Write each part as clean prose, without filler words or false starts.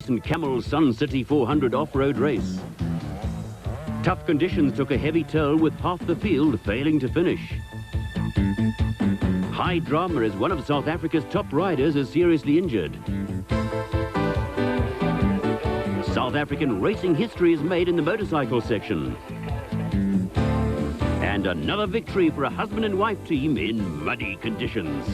recent Camel Sun City 400 off-road race. Tough conditions took a heavy toll with half the field failing to finish. High drama as one of South Africa's top riders is seriously injured. South African racing history is made in the motorcycle section. And another victory for a husband and wife team in muddy conditions.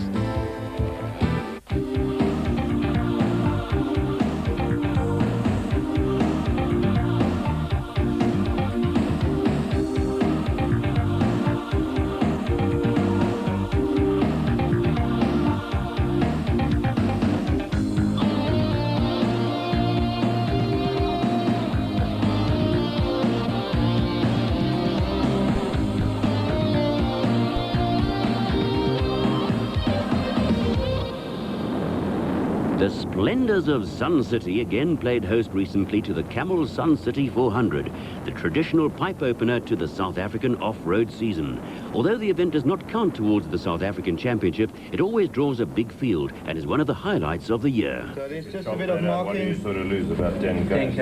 The Splendours of Sun City again played host recently to the Camel Sun City 400, the traditional pipe opener to the South African off-road season. Although the event does not count towards the South African Championship, it always draws a big field and is one of the highlights of the year. So there's just a bit of marking. What do you sort of lose about 10 Ks? 10 Ks,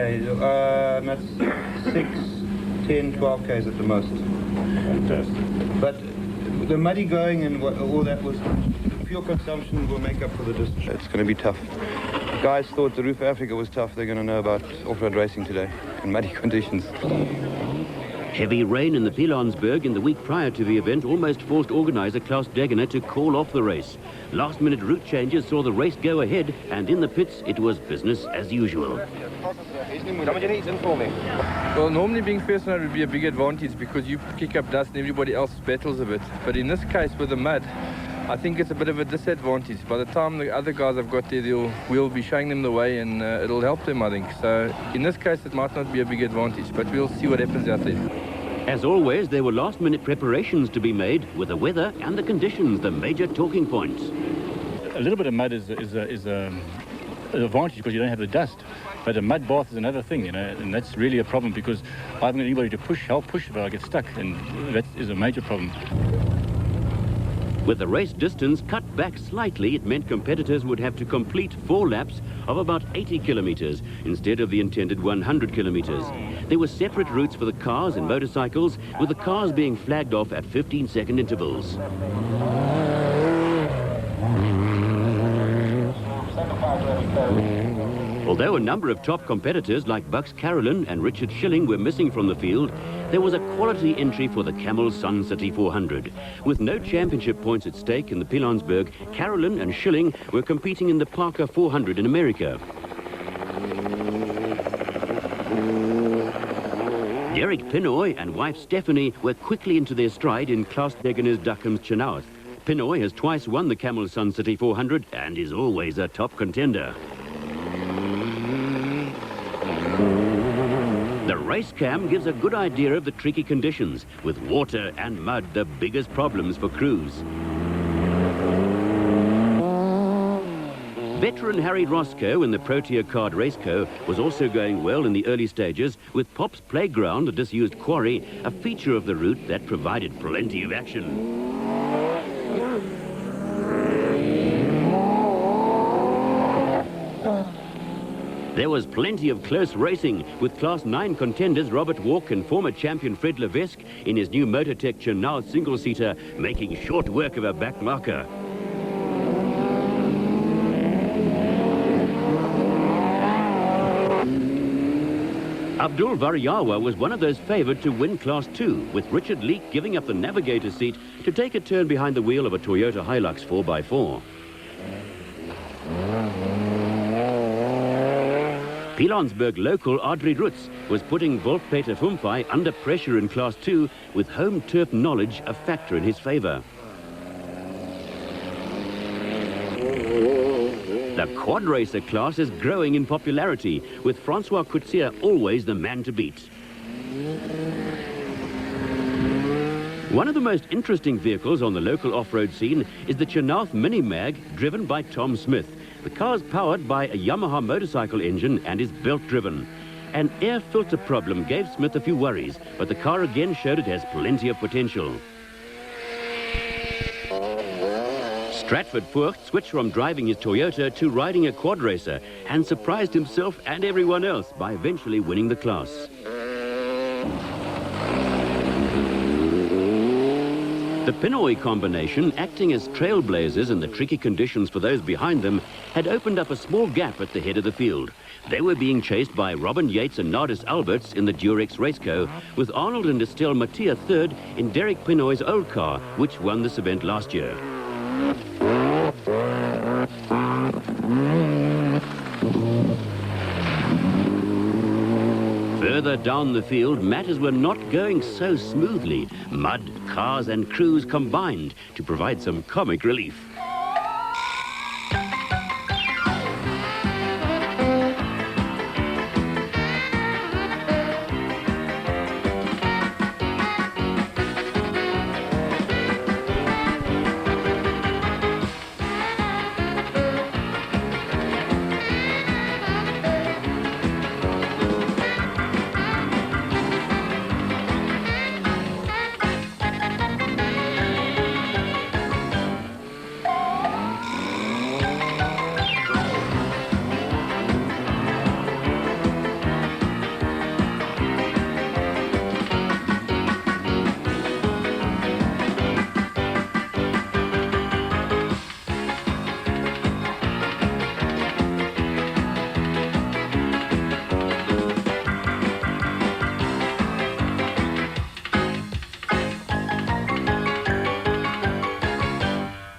that's 6, 10, 12 Ks at the most. Fantastic. But the muddy going and all that was, fuel consumption will make up for the distance. It's going to be tough. Guys thought the Roof Africa was tough. They're going to know about off-road racing today in muddy conditions. Heavy rain in the Pilanesberg in the week prior to the event almost forced organiser Klaus Degener to call off the race. Last-minute route changes saw the race go ahead, and in the pits it was business as usual. Well, normally being first on would be a big advantage because you kick up dust and everybody else battles a bit. But in this case, with the mud, I think it's a bit of a disadvantage. By the time the other guys have got there, we'll be showing them the way and it'll help them, I think. So in this case, it might not be a big advantage, but we'll see what happens out there. As always, there were last-minute preparations to be made, with the weather and the conditions the major talking points. A little bit of mud is an advantage because you don't have the dust. But a mud bath is another thing, you know, and that's really a problem because I haven't got anybody to help push if I get stuck, and that is a major problem. With the race distance cut back slightly, it meant competitors would have to complete 4 laps of about 80 kilometres instead of the intended 100 kilometres. There were separate routes for the cars and motorcycles, with the cars being flagged off at 15-second intervals. Although a number of top competitors like Bucks Carolyn and Richard Schilling were missing from the field, there was a quality entry for the Camel Sun City 400. With no championship points at stake in the Pilanesberg, Carolyn and Schilling were competing in the Parker 400 in America. Derek Pinoy and wife Stephanie were quickly into their stride in Klaus Degener's Duckham's Chenoweth. Pinoy has twice won the Camel Sun City 400 and is always a top contender. The race cam gives a good idea of the tricky conditions, with water and mud the biggest problems for crews. Veteran Harry Roscoe in the Protea Card Raceco was also going well in the early stages, with Pop's Playground, a disused quarry, a feature of the route that provided plenty of action. There was plenty of close racing, with Class 9 contenders Robert Walk and former champion Fred Levesque in his new Motortech Chenoweth single-seater making short work of a back marker. Abdul Variawa was one of those favoured to win Class 2, with Richard Leake giving up the navigator seat to take a turn behind the wheel of a Toyota Hilux 4x4. Pilanesberg local Audrey Rutz was putting Wolf-Peter Fumfai under pressure in Class 2, with home turf knowledge a factor in his favour. The quad racer class is growing in popularity, with Francois Coetzee always the man to beat. One of the most interesting vehicles on the local off-road scene is the Chenoweth Mini Mag, driven by Tom Smith. The car's powered by a Yamaha motorcycle engine and is belt-driven. An air filter problem gave Smith a few worries, but the car again showed it has plenty of potential. Stratford Voigt switched from driving his Toyota to riding a quad racer and surprised himself and everyone else by eventually winning the class. The Pinoy combination, acting as trailblazers in the tricky conditions for those behind them, had opened up a small gap at the head of the field. They were being chased by Robin Yates and Nardis Alberts in the Durex Raceco, with Arnold and Estelle Mattia third in Derek Pinoy's old car, which won this event last year. Further down the field, matters were not going so smoothly. Mud, cars and crews combined to provide some comic relief.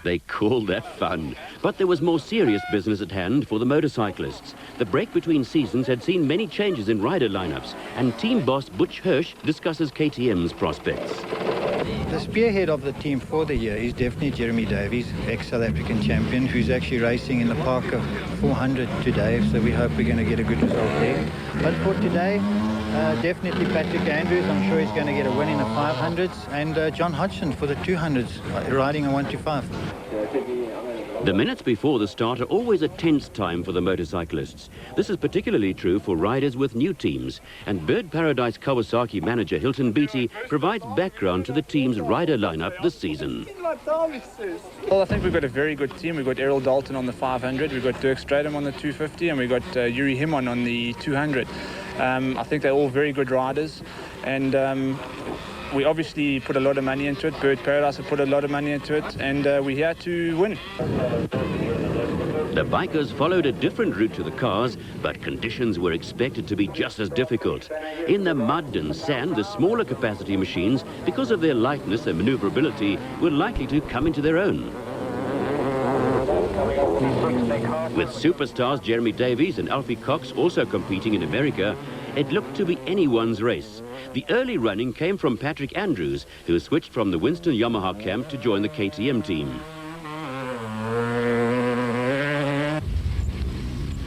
They called that fun. But there was more serious business at hand for the motorcyclists. The break between seasons had seen many changes in rider lineups, and team boss Butch Hirsch discusses KTM's prospects. The spearhead of the team for the year is definitely Jeremy Davies, ex-South African champion, who's actually racing in the Parker 400 today, so we hope we're going to get a good result there. But for today, definitely Patrick Andrews, I'm sure he's going to get a win in the 500s, and John Hodgson for the 200s, riding a 125. The minutes before the start are always a tense time for the motorcyclists. This is particularly true for riders with new teams, and Bird Paradise Kawasaki manager Hilton Beattie provides background to the team's rider lineup this season. Well, I think we've got a very good team. We've got Errol Dalton on the 500, we've got Dirk Stradum on the 250, and we've got Yuri Himon on the 200. I think they're all very good riders, and we obviously put a lot of money into it. Bird Paradise have put a lot of money into it, and we're here to win. The bikers followed a different route to the cars, but conditions were expected to be just as difficult. In the mud and sand, the smaller capacity machines, because of their lightness and maneuverability, were likely to come into their own. With superstars Jeremy Davies and Alfie Cox also competing in America, it looked to be anyone's race. The early running came from Patrick Andrews, who switched from the Winston Yamaha camp to join the KTM team.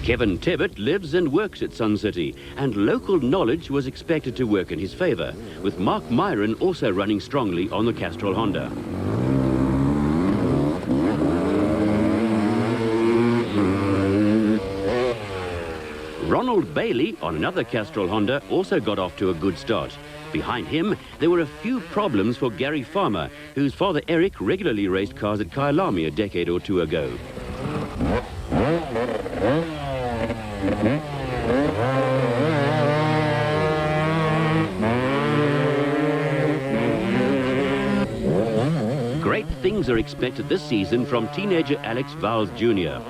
Kevin Tebbett lives and works at Sun City, and local knowledge was expected to work in his favour, with Mark Myron also running strongly on the Castrol Honda. Ronald Bailey, on another Castrol Honda, also got off to a good start. Behind him, there were a few problems for Gary Farmer, whose father Eric regularly raced cars at Kyalami a decade or two ago. Great things are expected this season from teenager Alex Vowles Jr.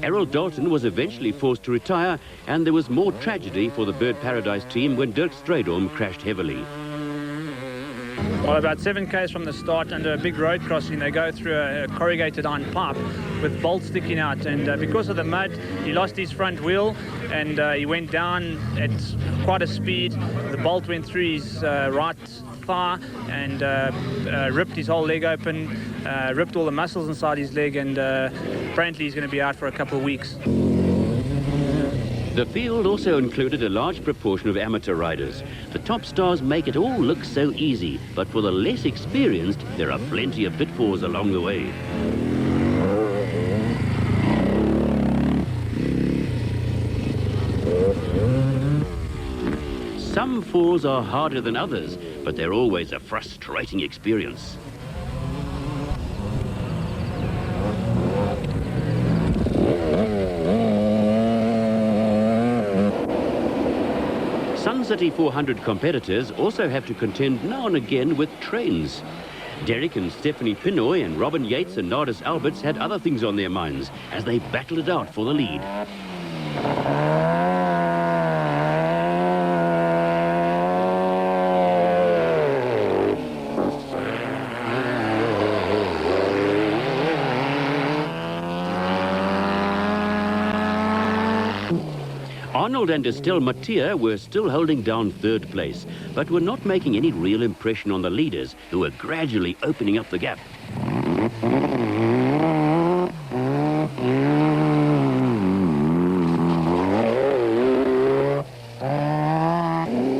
Errol Dalton was eventually forced to retire, and there was more tragedy for the Bird Paradise team when Dirk Stradom crashed heavily. Well, about 7 k's from the start, under a big road crossing, they go through a corrugated iron pipe with bolts sticking out, and because of the mud, he lost his front wheel, and he went down at quite a speed. The bolt went through his right thigh and ripped his whole leg open, ripped all the muscles inside his leg, and apparently he's going to be out for a couple of weeks. The field also included a large proportion of amateur riders. The top stars make it all look so easy, but for the less experienced, there are plenty of pitfalls along the way. Some falls are harder than others, but they're always a frustrating experience. Sun City 400 competitors also have to contend now and again with trains. Derek and Stephanie Pinoy and Robin Yates and Nardis Alberts had other things on their minds as they battled it out for the lead. Arnold and Estelle Mattia were still holding down third place, but were not making any real impression on the leaders, who were gradually opening up the gap.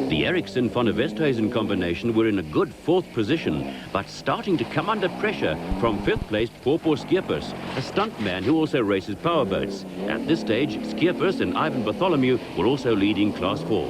The Eriksson-van der Westhuizen combination were in a good fourth position, but starting to come under pressure from fifth place Popo Skeepers, a stuntman who also races powerboats. At this stage, Skeepers and Ivan Bartholomew were also leading Class 4.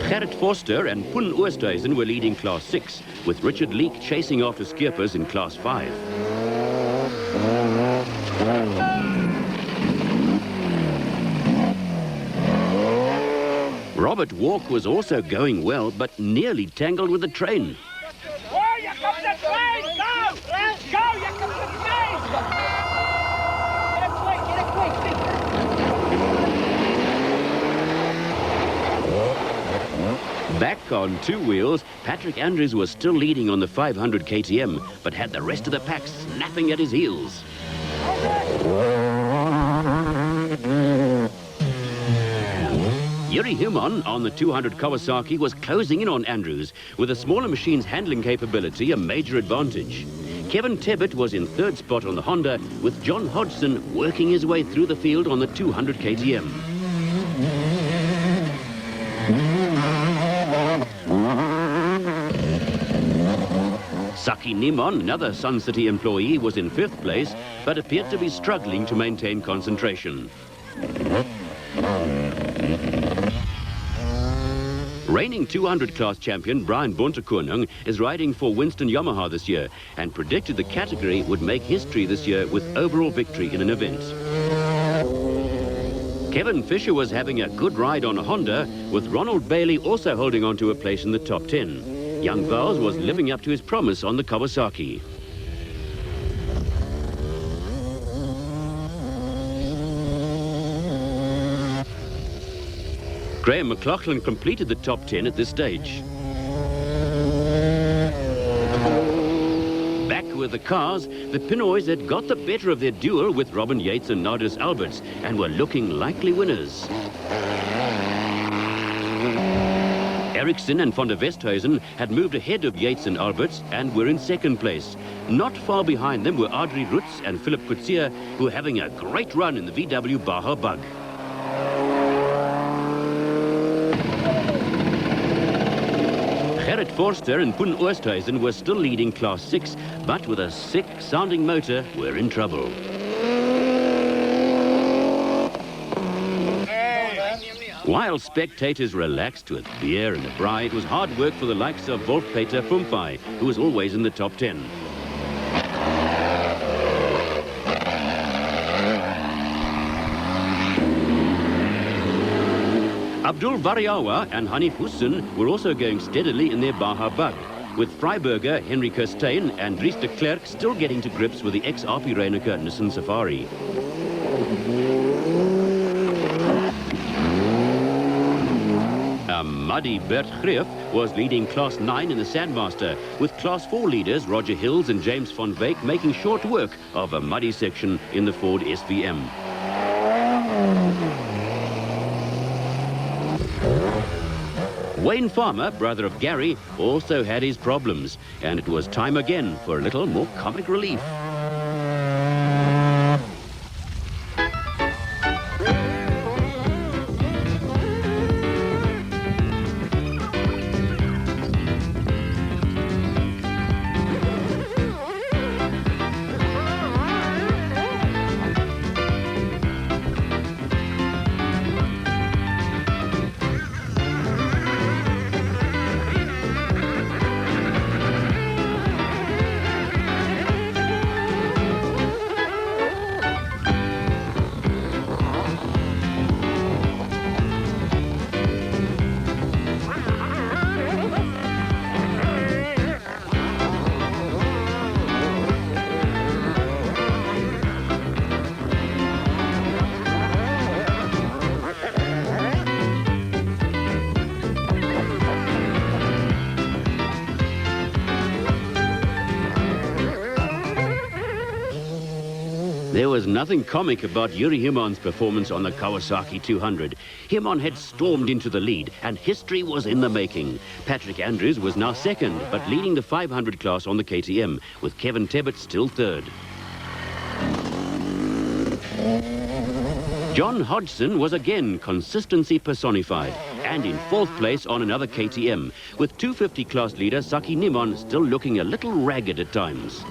Gerrit Forster and Poen Oosthuizen were leading Class 6, with Richard Leek chasing after Skeepers in Class 5. Robert Walk was also going well, but nearly tangled with the train. Oh, here comes the train! Go! Go! Here comes the train! Get it quick, Back on two wheels, Patrick Andrews was still leading on the 500 KTM, but had the rest of the pack snapping at his heels. Yuri Human on the 200 Kawasaki was closing in on Andrews, with the smaller machine's handling capability a major advantage. Kevin Tebbett was in third spot on the Honda, with John Hodgson working his way through the field on the 200 KTM. Saki Nimon, another Sun City employee, was in fifth place, but appeared to be struggling to maintain concentration. Reigning 200 class champion Brian Bontekoning is riding for Winston Yamaha this year and predicted the category would make history this year with overall victory in an event. Kevin Fisher was having a good ride on a Honda, with Ronald Bailey also holding on to a place in the top 10. Young Vowles was living up to his promise on the Kawasaki. Graham McLaughlin completed the top 10 at this stage. Back with the cars, the Pinoys had got the better of their duel with Robin Yates and Nardis Alberts and were looking likely winners. Eriksson and van der Westhuizen had moved ahead of Yates and Alberts and were in second place. Not far behind them were Adrie Roots and Philip Coetzee, who were having a great run in the VW Baja Bug. Gerrit Forster and Poen Oosthuizen were still leading Class 6, but with a sick-sounding motor, were in trouble. While spectators relaxed with beer and a braai, it was hard work for the likes of Wolf-Peter Fumpai, who was always in the top 10. Abdul Variawa and Hanif Hussein were also going steadily in their Baja Bug, with Freiberger, Henry Kirstein and Dries de Klerk still getting to grips with the ex-RP Reinecker Nissan Safari. Muddy Bert Greef was leading Class 9 in the Sandmaster, with Class 4 leaders Roger Hills and James von Veek making short work of a muddy section in the Ford SVM. Wayne Farmer, brother of Gary, also had his problems, and it was time again for a little more comic relief. There was nothing comic about Yuri Himon's performance on the Kawasaki 200. Himon had stormed into the lead, and history was in the making. Patrick Andrews was now second, but leading the 500 class on the KTM, with Kevin Tebbett still third. John Hodgson was again consistency personified, and in fourth place on another KTM, with 250 class leader Saki Nimon still looking a little ragged at times.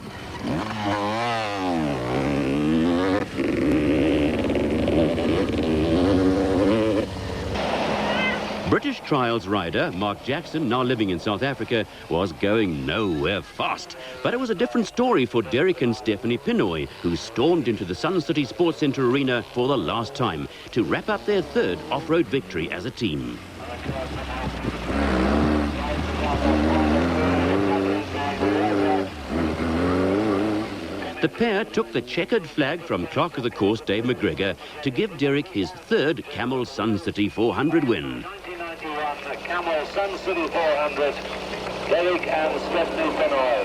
British trials rider Mark Jackson, now living in South Africa, was going nowhere fast. But it was a different story for Derek and Stephanie Pinoy, who stormed into the Sun City Sports Centre arena for the last time to wrap up their third off-road victory as a team. The pair took the checkered flag from clerk of the course Dave McGregor to give Derek his third Camel Sun City 400 win. The Camel Sun City 400, Derek and Stephanie Pinoy.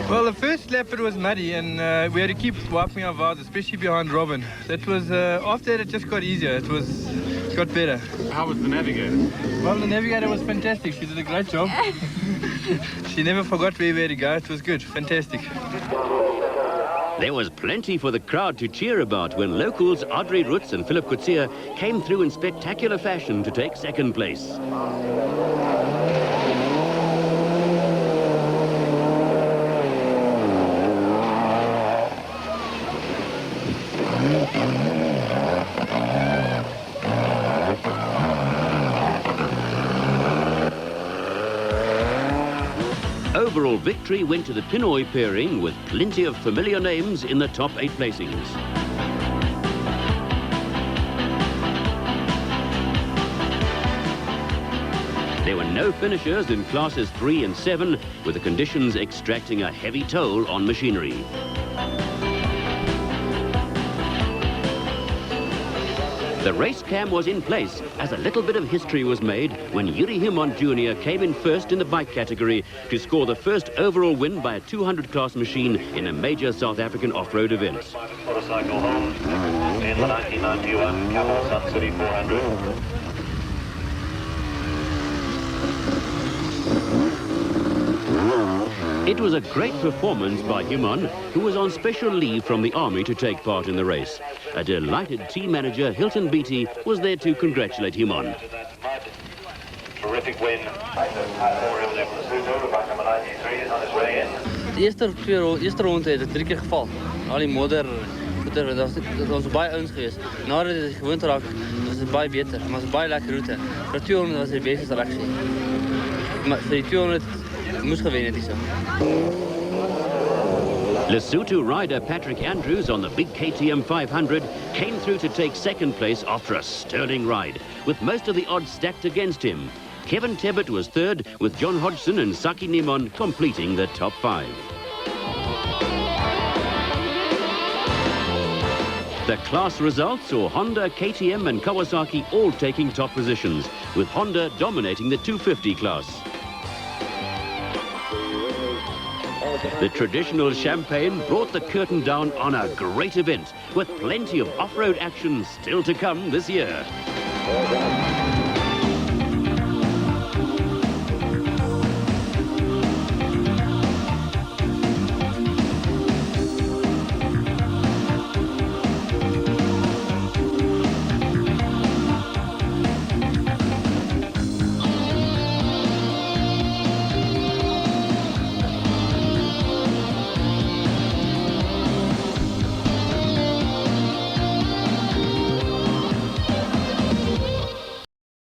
Well, the first lap it was muddy, and we had to keep wiping our valves, especially behind Robin. That was after that it just got easier. It got better. How was the navigator? Well, the navigator was fantastic. She did a great job. She never forgot where we had to go. It was good, fantastic. There was plenty for the crowd to cheer about when locals Audrey Roots and Philip Kutsia came through in spectacular fashion to take second place. Overall victory went to the Pinoy pairing, with plenty of familiar names in the top 8 placings. There were no finishers in classes 3 and 7, with the conditions extracting a heavy toll on machinery. The race cam was in place as a little bit of history was made when Yuri Himon Jr. came in first in the bike category to score the first overall win by a 200 class machine in a major South African off-road event. Motorcycle home in the 1991 Camel Sun City 400. It was a great performance by Himon, who was on special leave from the army to take part in the race. A delighted team manager, Hilton Beattie, was there to congratulate Himon. Terrific win. Number 93 is on his way in. Die eerste ronde het het 3 keer geval. Al die modder, dat was baie ouens geweest. Nadat het gewoond raak, was het baie beter. Maar het was baie lekker route. Voor 200 was het de beste selectie. Maar voor die 200 moest gewen het zo. Lesotho rider Patrick Andrews on the big KTM 500 came through to take second place after a sterling ride, with most of the odds stacked against him. Kevin Tebbett was third, with John Hodgson and Saki Nimon completing the top 5. The class results saw Honda, KTM and Kawasaki all taking top positions, with Honda dominating the 250 class. The traditional champagne brought the curtain down on a great event, with plenty of off-road action still to come this year.